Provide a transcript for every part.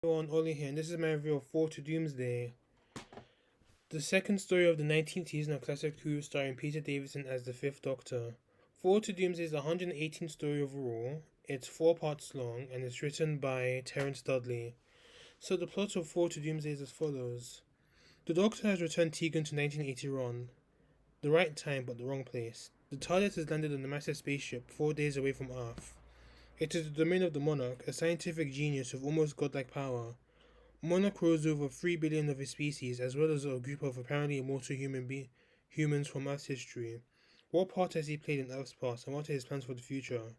everyone, Oli here, and this is my review of 4 to Doomsday, the second story of the 19th season of Classic Who, starring Peter Davison as the Fifth Doctor. 4 to Doomsday is a 118 story overall, it's 4 parts long, and it's written by Terence Dudley. So the plot of 4 to Doomsday is as follows. The Doctor has returned Tegan to 1980 Ron. The right time, but the wrong place. The TARDIS has landed on a massive spaceship 4 days away from Earth. It is the domain of the Monarch, a scientific genius with almost godlike power. Monarch rules over 3 billion of his species, as well as a group of apparently immortal humans from Earth's history. What part has he played in Earth's past, and what are his plans for the future?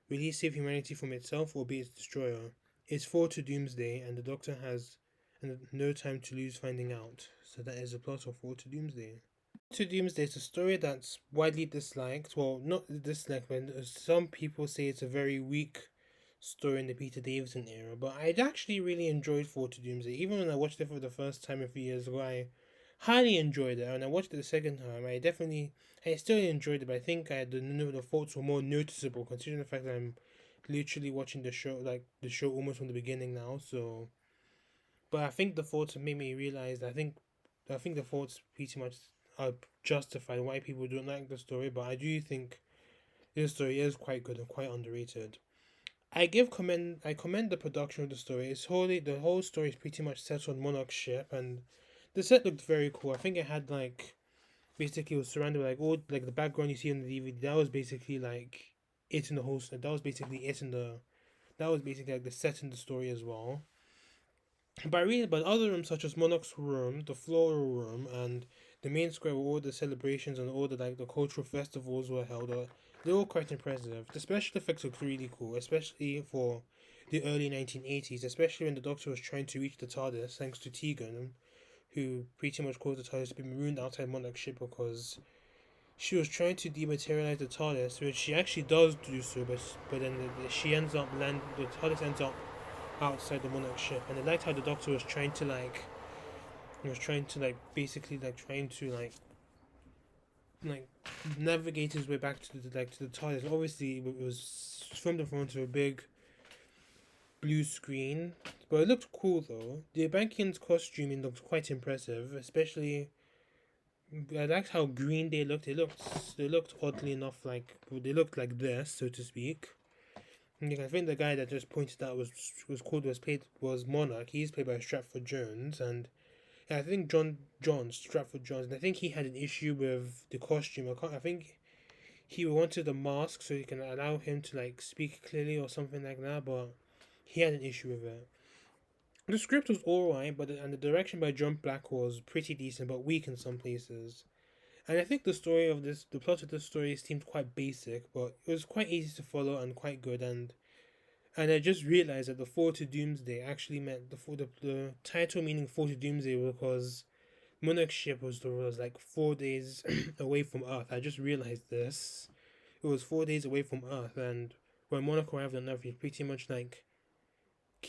Will he save humanity from itself, or be its destroyer? It's 4 to Doomsday, and the Doctor has no time to lose finding out. So that is the plot of 4 to Doomsday. To Doomsday is a story that's widely disliked. Well, not disliked, but some people say it's a very weak story in the Peter Davison era. But I actually really enjoyed 4 to Doomsday. Even when I watched it for the first time a few years ago, I highly enjoyed it. And I watched it the second time, I still enjoyed it. But I think the faults were more noticeable considering the fact that I'm literally watching the show almost from the beginning now. So, but I think the faults made me realize. I think the faults pretty much justify why people don't like the story, but I do think this story is quite good and quite underrated. I commend the production of the story. The whole story is pretty much set on Monarch's ship, and the set looked very cool. I think it had basically it was surrounded by the background you see on the DVD. That was basically it in the whole. That was basically it in the. That was basically the set in the story as well. But other rooms such as Monarch's room, the floral room, and the main square where all the celebrations and all the cultural festivals were held, they're all quite impressive. The special effects look really cool, especially for the early 1980s, especially when the Doctor was trying to reach the TARDIS thanks to Tegan, who pretty much caused the TARDIS to be marooned outside Monarch's ship because she was trying to dematerialize the TARDIS, which she actually does do so, but then the TARDIS ends up outside the Monarch ship, and I liked how the Doctor was trying to like navigate his way back to the TARDIS. Obviously, it was filmed in front of a big blue screen, but it looked cool though. The Abankian's costuming looked quite impressive, especially. I liked how green they looked. They looked oddly enough they looked like this, so to speak. I think the guy that just pointed out was Monarch. He's played by Stratford Jones, and yeah, I think John Stratford Jones. And I think he had an issue with the costume. I think he wanted a mask so he can allow him to speak clearly or something like that. But he had an issue with it. The script was alright, and the direction by John Black was pretty decent, but weak in some places. And I think the plot of this story seemed quite basic, but it was quite easy to follow and quite good. And I just realized that the 4 to Doomsday actually meant the title meaning 4 to Doomsday because Monarch's ship was 4 days away from Earth. I just realized this. It was 4 days away from Earth, and when Monarch arrived on Earth, he pretty much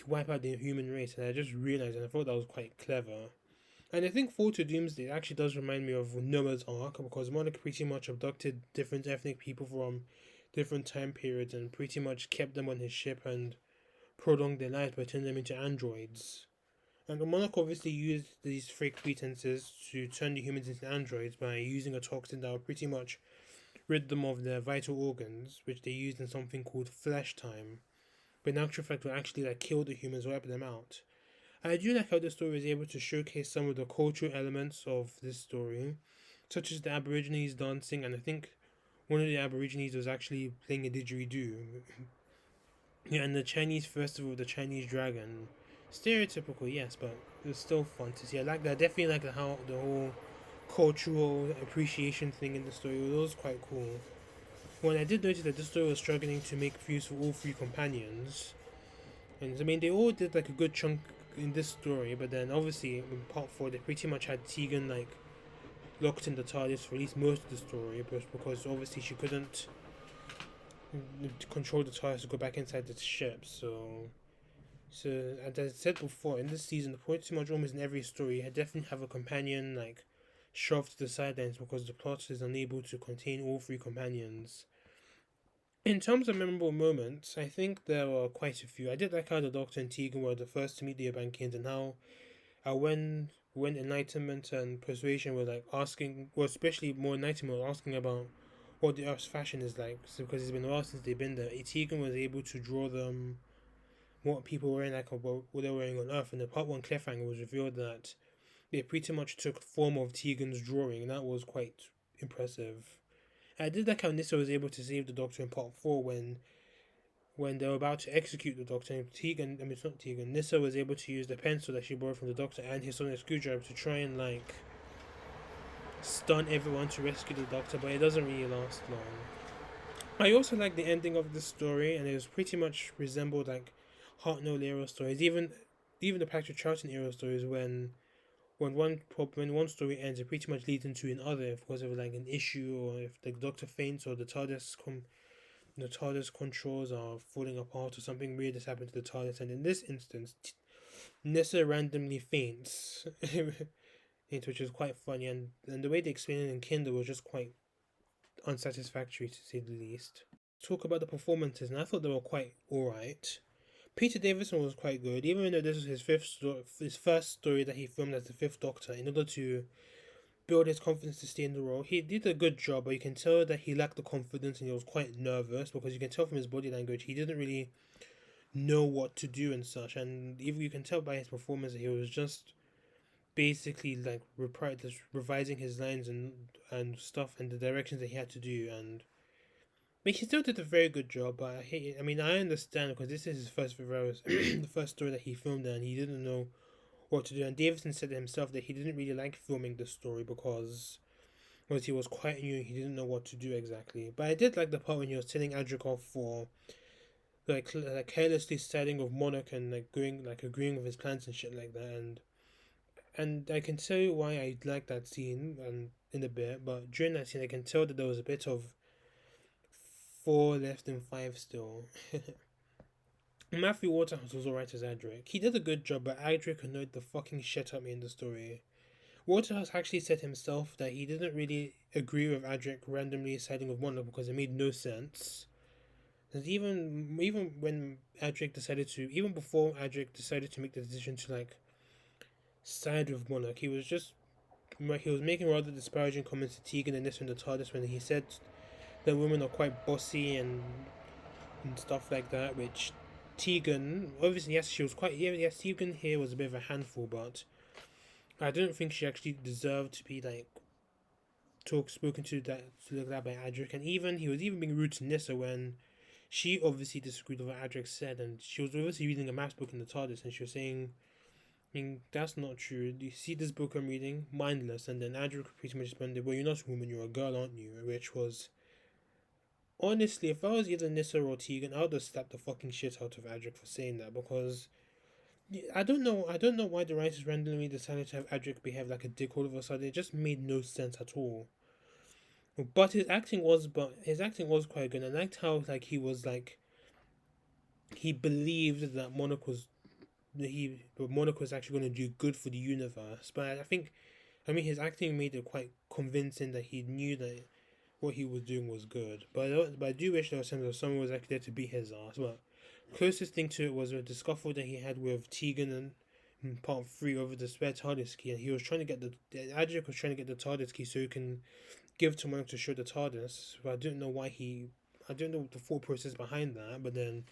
wipe out the human race. And I just realized, and I thought that was quite clever. And I think 4 to Doomsday actually does remind me of Noah's Ark because Monarch pretty much abducted different ethnic people from different time periods and pretty much kept them on his ship and prolonged their lives by turning them into androids. And the Monarch obviously used these fake pretenses to turn the humans into androids by using a toxin that would pretty much rid them of their vital organs, which they used in something called flesh time. But in actual fact, would actually kill the humans, wipe them out. I do like how the story is able to showcase some of the cultural elements of this story, such as the Aborigines dancing, and I think one of the Aborigines was actually playing a didgeridoo. Yeah, and the Chinese festival of the Chinese dragon. Stereotypical, yes, but it was still fun to see. I like that. I definitely like how the whole cultural appreciation thing in the story was quite cool. When I did notice that this story was struggling to make views for all 3 companions, and I mean they all did a good chunk in this story, but then obviously in part 4 they pretty much had Tegan locked in the TARDIS for at least most of the story, but because obviously she couldn't control the TARDIS to go back inside the ship. So as I said before, in this season, pretty much almost in every story, you definitely have a companion shoved to the sidelines because the plot is unable to contain all 3 companions. In terms of memorable moments, I think there were quite a few. I did like how the Doctor and Tegan were the first to meet the Abankians, and how when Enlightenment and Persuasion were like asking, well, especially more Enlightenment were asking about what the Earth's fashion is like, so because it's been a while since they've been there. Tegan was able to draw them what people were wearing, like what they were wearing on Earth, and the part one cliffhanger was revealed that they pretty much took form of Tegan's drawing, and that was quite impressive. I did like how Nissa was able to save the Doctor in part four when they were about to execute the Doctor. And it's not Tegan. Nissa was able to use the pencil that she borrowed from the Doctor and his sonic screwdriver to try and like stun everyone to rescue the Doctor, but it doesn't really last long. I also like the ending of this story, and it was pretty much resembled like Hartnell era stories, even the Patrick Troughton era stories when one story ends, it pretty much leads into another because of like an issue, or if the Doctor faints, or the TARDIS controls are falling apart, or something weird has happened to the TARDIS. And in this instance, Nissa randomly faints, which is quite funny. And the way they explained it in Kindle was just quite unsatisfactory, to say the least. Talk about the performances, and I thought they were quite alright. Peter Davison was quite good, even though this was his first story that he filmed as the Fifth Doctor. In order to build his confidence to stay in the role, he did a good job, but you can tell that he lacked the confidence and he was quite nervous, because you can tell from his body language he didn't really know what to do and such. And even you can tell by his performance that he was just basically like revising his lines and stuff and the directions that he had to do. And but he still did a very good job. But I mean, I understand, because this is his first the first story that he filmed, and he didn't know what to do. And Davison said himself that he didn't really like filming the story because he was quite new. He didn't know what to do exactly. But I did like the part when he was telling Adric off for like carelessly siding with Monarch and like going like agreeing with his plans and shit like that. And I can tell you why I like that scene and in a bit. But during that scene, I can tell that there was a bit of four left in five still. Matthew Waterhouse was alright as Adric. He did a good job, but Adric annoyed the fucking shit out of me in the story. Waterhouse actually said himself that he didn't really agree with Adric randomly siding with Monarch because it made no sense. And even when Adric decided to, even before Adric decided to make the decision to like side with Monarch, he was making rather disparaging comments to Tegan and this in the TARDIS when he said that women are quite bossy and stuff like that, which Tegan, obviously, yes, she was quite, yeah, yes, Tegan here was a bit of a handful, but I don't think she actually deserved to be like spoken to like that by Adric. And even he was even being rude to Nissa when she obviously disagreed with what Adric said, and she was obviously reading a maths book in the TARDIS, and she was saying, I mean, that's not true. Do you see this book I'm reading? Mindless. And then Adric pretty much responded, well, you're not a woman, you're a girl, aren't you? Which was, honestly, if I was either Nissa or Tegan, I would have slapped the fucking shit out of Adric for saying that, because I don't know why the writers randomly decided to have Adric behave like a dick all of a sudden. It just made no sense at all. But his acting was quite good. I liked how like he was like he believed that Monaco was actually going to do good for the universe. But I mean, his acting made it quite convincing that he knew that what he was doing was good. But I do wish there was someone was actually there to beat his ass. But closest thing to it was the scuffle that he had with Tegan and in part three over the spare TARDIS key, and he was trying to get the Adric was trying to get the TARDIS key so he can give to Monk to show the TARDIS. But I don't know the full process behind that. But then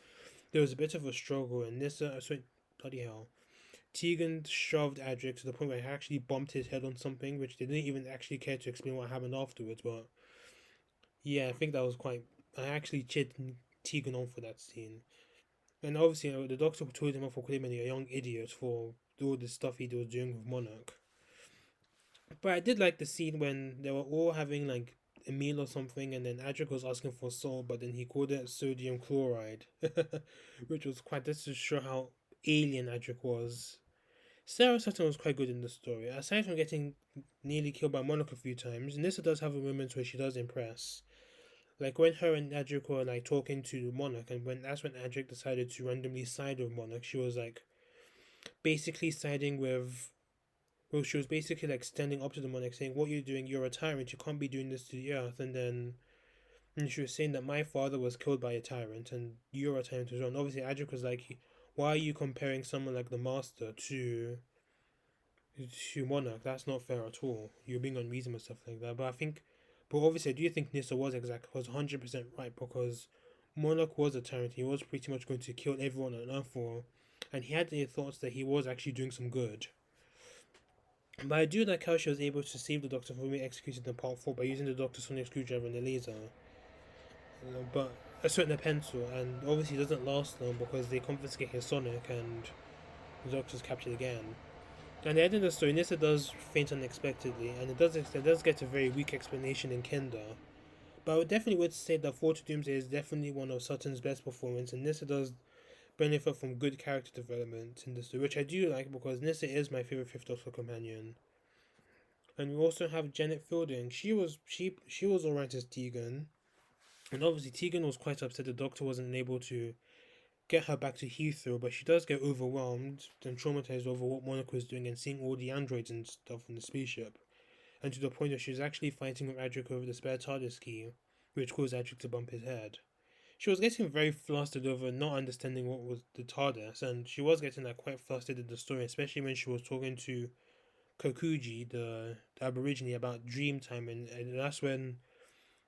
there was a bit of a struggle, and bloody hell. Tegan shoved Adric to the point where he actually bumped his head on something, which they didn't even actually care to explain what happened afterwards. But yeah, I think that was quite. I actually cheered Tegan on for that scene. And obviously, the doctor told him off for calling him a young idiot for all the stuff he was doing with Monarch. But I did like the scene when they were all having like a meal or something, and then Adric was asking for salt, but then he called it sodium chloride, which was quite. This to show how alien Adric was. Sarah Sutton was quite good in the story. Aside from getting nearly killed by Monarch a few times, Nissa does have a moments where she does impress. Like when her and Adric were like talking to Monarch, and that's when Adric decided to randomly side with Monarch. She was like basically siding with. Well, she was basically like standing up to the Monarch, saying, "What you're doing, you're a tyrant. You can't be doing this to the Earth." And then And she was saying that my father was killed by a tyrant, and you're a tyrant as well. And obviously, Adric was like, "Why are you comparing someone like the Master to Monarch? That's not fair at all. You're being unreasonable and stuff like that." But I think, but obviously, I do think Nissa was 100% right, because Monarch was a tyrant. He was pretty much going to kill everyone on Earth for, and he had the thoughts that he was actually doing some good. But I do like how she was able to save the Doctor from being executed in Part 4 by using the Doctor's sonic screwdriver and the laser. But a certain pencil, and obviously it doesn't last long because they confiscate his Sonic and the Doctor's captured again. And the end of the story, Nissa does faint unexpectedly, and it does get a very weak explanation in Kinder. But I would definitely would say that 4 to Doomsday is definitely one of Sutton's best performances, and Nissa does benefit from good character development in this story, which I do like because Nissa is my favorite Fifth Doctor companion. And we also have Janet Fielding. She was alright as Tegan, and obviously Tegan was quite upset the Doctor wasn't able to get her back to Heathrow, but she does get overwhelmed and traumatized over what Monica was doing and seeing all the androids and stuff on the spaceship. And to the point that she was actually fighting with Adric over the spare TARDIS key, which caused Adric to bump his head. She was getting very flustered over not understanding what was the TARDIS, and she was getting like quite flustered in the story, especially when she was talking to Kokuji, the Aborigine, about Dreamtime, and that's when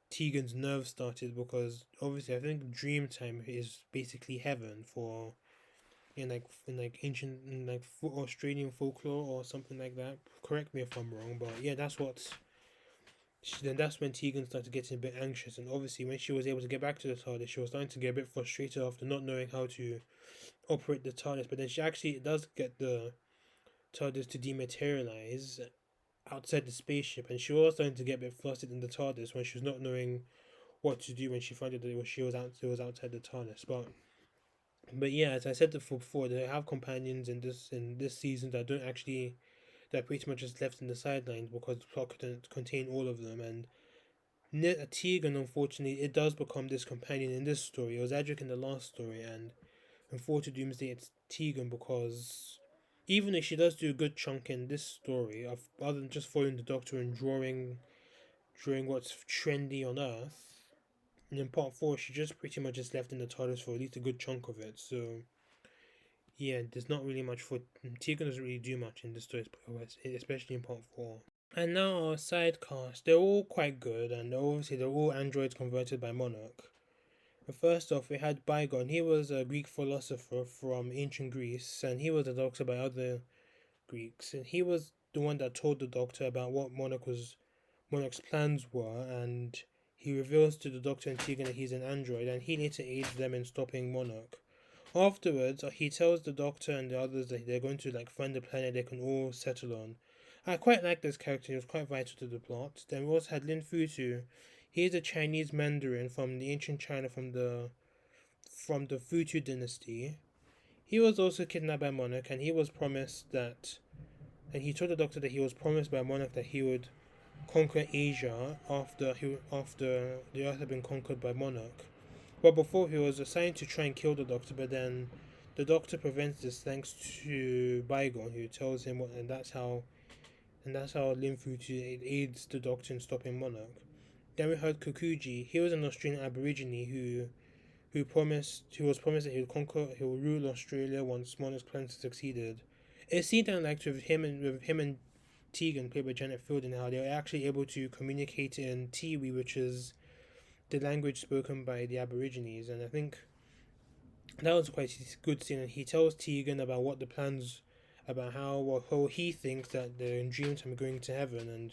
Tegan's nerves started, because obviously I think Dreamtime is basically heaven for in like ancient Australian folklore or something like that. Correct me if I'm wrong, but yeah, that's when Tegan started getting a bit anxious, and obviously when she was able to get back to the TARDIS, she was starting to get a bit frustrated after not knowing how to operate the TARDIS. But then she actually does get the TARDIS to dematerialize outside the spaceship, and she was starting to get a bit flustered in the TARDIS when she was not knowing what to do when she found out that it was outside the TARDIS. But yeah, as I said before, they have companions in this season that pretty much just left in the sidelines because the plot couldn't contain all of them. And Tegan, unfortunately, it does become this companion in this story. It was Adric in the last story, and in 4 to Doomsday, it's Tegan, because even if she does do a good chunk in this story of other than just following the Doctor and drawing what's trendy on Earth, and in Part 4, she just pretty much just left in the TARDIS for at least a good chunk of it. So yeah, there's not really much for Tegan doesn't really do much in the story, especially in Part 4. And now our side cast, they're all quite good, and obviously they're all androids converted by Monarch. First off, we had Bygone. He was a Greek philosopher from ancient Greece, and he was a doctor by other Greeks, and he was the one that told the Doctor about what Monarch's plans were, and he reveals to the Doctor and Tegan that he's an android, and he later aids them in stopping Monarch. Afterwards, he tells the Doctor and the others that they're going to find a planet they can all settle on. I quite like this character. He was quite vital to the plot. Then we also had Lin Futu. He's a Chinese Mandarin from the ancient China, from the Futu dynasty. He was also kidnapped by Monarch, and he was promised that, and he told the Doctor that he was promised by Monarch that he would conquer Asia after the Earth had been conquered by Monarch. But before, he was assigned to try and kill the Doctor, but then the Doctor prevents this thanks to Bygone, who tells him what, and that's how Lin Futu aids the Doctor in stopping Monarch. Then we heard Kokuji. He was an Australian Aborigine who was promised that he would rule Australia once Monarch's plans succeeded. It seemed like with him and Tegan, played by Janet Fielding, how they were actually able to communicate in Tiwi, which is the language spoken by the Aborigines, and I think that was quite a good scene. And he tells Tegan about what the plans, about how he thinks that they're in Dreamtime going to heaven, and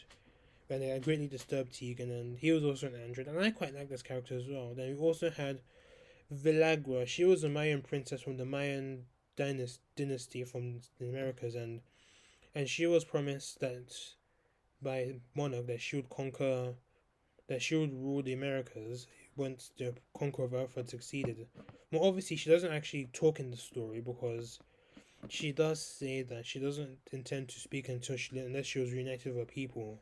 they greatly disturbed Tegan, and he was also an android, and I quite like this character as well. Then we also had Villagra. She was a Mayan princess from the Mayan dynasty from the Americas, and she was promised that by Monarch that she would rule the Americas once the conquer of Earth had succeeded. Well, obviously, she doesn't actually talk in the story, because she does say that she doesn't intend to speak unless she was reunited with her people.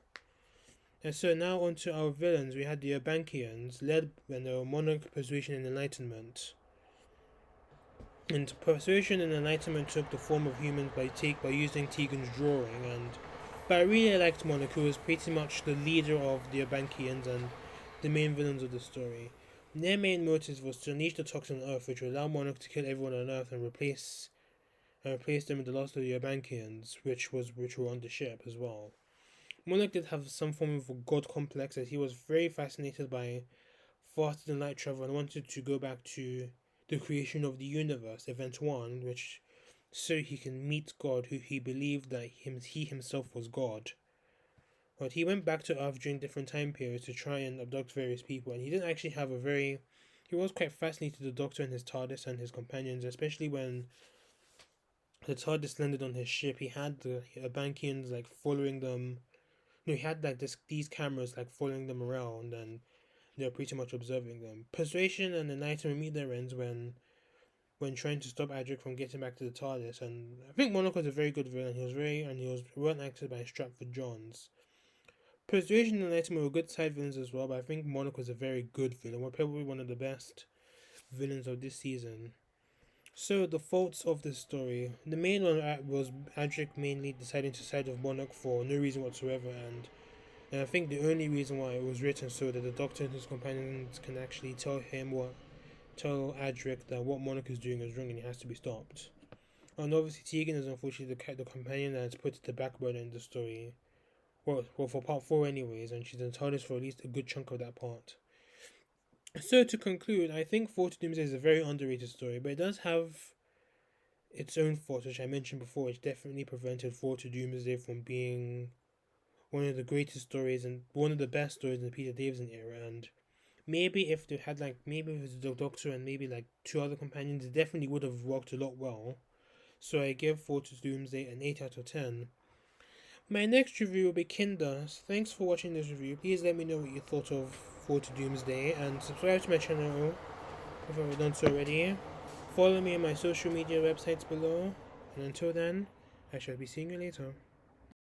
And so now onto our villains. We had the Abankians, led by the Monarch, Persuasion, and Enlightenment. And Persuasion and Enlightenment took the form of humans by using Tegan's drawing, but I really liked Monarch, who was pretty much the leader of the Abankians, and the main villains of the story. Their main motive was to unleash the toxin on Earth, which would allow Monarch to kill everyone on Earth and replace them with the last of the Abankians, which were on the ship as well. Monarch did have some form of a god complex, as he was very fascinated by faster than light travel and wanted to go back to the creation of the universe, Event 1, which so he can meet God, who he believed that he himself was God. But he went back to Earth during different time periods to try and abduct various people, and he didn't actually have a very. He was quite fascinated with the Doctor and his TARDIS and his companions, especially when the TARDIS landed on his ship. He had the Abankians like following them. No, he had like these cameras like following them around, and they were pretty much observing them. Persuasion and Enlightenment meet their ends when trying to stop Adric from getting back to the TARDIS, and I think Monarch was a very good villain. He was well acted by Stratford Johns. Persuasion and Enlightenment were good side villains as well, but I think Monarch was a very good villain. We're probably one of the best villains of this season. So the faults of this story. The main one was Adric mainly deciding to side with Monarch for no reason whatsoever, and I think the only reason why it was written so that the Doctor and his companions can actually tell Adric that what Monarch is doing is wrong and he has to be stopped. And obviously Tegan is unfortunately the companion that's put the backbone in the story. Well, for part 4 anyways, and she's in TARDIS for at least a good chunk of that part. So to conclude, I think 4 to Doomsday is a very underrated story, but it does have its own faults, which I mentioned before, which definitely prevented 4 to Doomsday from being one of the greatest stories and one of the best stories in the Peter Davison era. And maybe if they had maybe if it was the Doctor and maybe like 2 other companions, it definitely would have worked a lot well. So I give 4 to Doomsday an 8 out of 10. My next review will be Kinder. Thanks for watching this review. Please let me know what you thought of 4 to Doomsday and subscribe to my channel if you haven't done so already. Follow me on my social media websites below. And until then, I shall be seeing you later.